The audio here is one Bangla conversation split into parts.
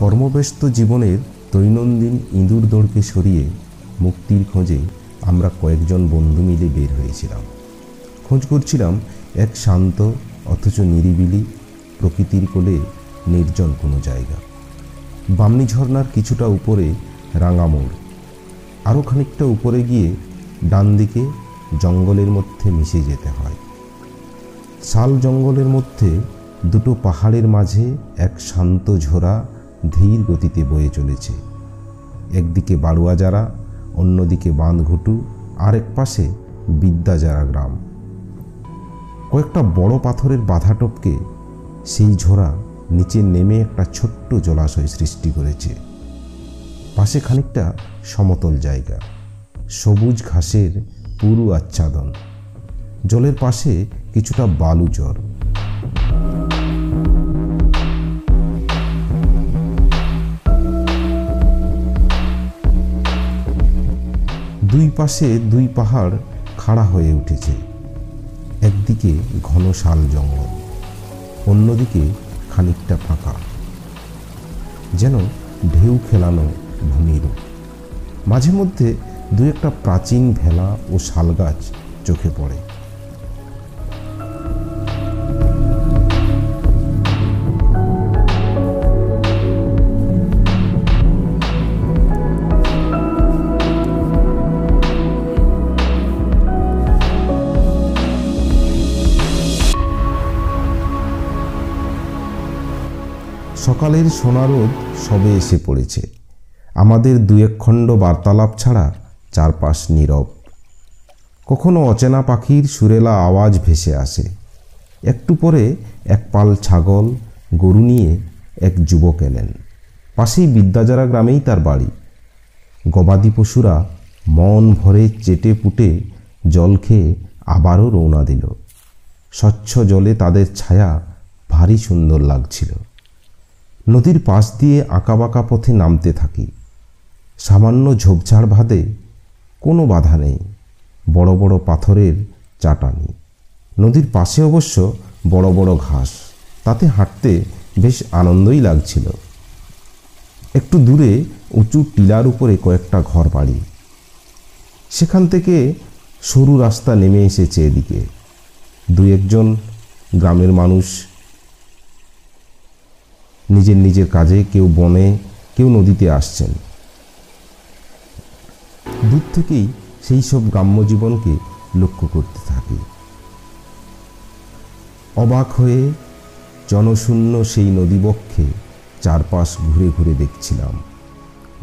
কর্মব্যস্ত জীবনের দৈনন্দিন ইঁদুর দৌড়কে সরিয়ে মুক্তির খোঁজে আমরা কয়েকজন বন্ধু মিলে বের হয়েছিলাম। খোঁজ করছিলাম এক শান্ত অথচ নিরিবিলি প্রকৃতির কোলে নির্জন কোনো জায়গা। বামনি ঝর্ণার কিছুটা উপরে রাঙা মোড়, আরও খানিকটা উপরে গিয়ে ডান দিকে জঙ্গলের মধ্যে মিশে যেতে হয়। শাল জঙ্গলের মধ্যে দুটো পাহাড়ের মাঝে এক শান্ত ঝোড়া ধীর গতিতে বয়ে চলেছে। একদিকে বাড়ুয়াজারা, অন্যদিকে বাঁধঘুটু, আর এক পাশে বিদ্যাজারা গ্রাম। কয়েকটা বড় পাথরের বাধা টপকে সেই ঝোড়া নিচে নেমে একটা ছোট্ট জলাশয় সৃষ্টি করেছে। পাশে খানিকটা সমতল জায়গা, সবুজ ঘাসের পুরু আচ্ছাদন। জলের পাশে কিছুটা বালু চর। দুই পাশে দুই পাহাড় খাড়া হয়ে উঠেছে। একদিকে ঘন শাল জঙ্গল, অন্যদিকে খানিকটা ফাঁকা, যেন ঢেউ খেলানো ভূমির। মাঝে মধ্যে দু একটা প্রাচীন ভেলা ও শাল গাছ চোখে পড়ে। সকালের সোনা রোদ সবে এসে পড়েছে। আমাদের দু এক খণ্ড বার্তালাপ ছাড়া চারপাশ নীরব। কখনো অচেনা পাখির সুরেলা আওয়াজ ভেসে আসে। একটু পরে এক পাল ছাগল গরু নিয়ে এক যুবক এলেন। পাশেই বিদ্যাজারা গ্রামেই তার বাড়ি। গবাদি পশুরা মন ভরে চেটে পুটে জল খেয়ে আবারও রওনা দিল। স্বচ্ছ জলে তাদের ছায়া ভারী সুন্দর লাগছিল। নদীর পাশ দিয়ে আঁকাবাঁকা পথে নামতে থাকি। সামান্য ঝোপঝাড় বাদে কোনো বাধা নেই, বড় বড় পাথরের চাটানি। নদীর পাশে অবশ্য বড় বড় ঘাস, তাতে হাঁটতে বেশ আনন্দই লাগছিল। একটু দূরে উঁচু টিলার উপরে কয়েকটা ঘর বাড়ি। সেখান থেকে সরু রাস্তা নেমে এসেছে এদিকে। দু একজন গ্রামের মানুষ নিজের নিজের কাজে, কেউ বনে, কেউ নদীতে আসছেন। দূর থেকেই সেই সব গ্রাম্য জীবনকে লক্ষ্য করতে থাকি। অবাক হয়ে জনশূন্য সেই নদীবক্ষে চারপাশ ঘুরে ঘুরে দেখছিলাম।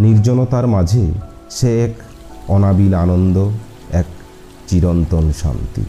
নির্জনতার মাঝে সে এক অনাবিল আনন্দ, এক চিরন্তন শান্তি।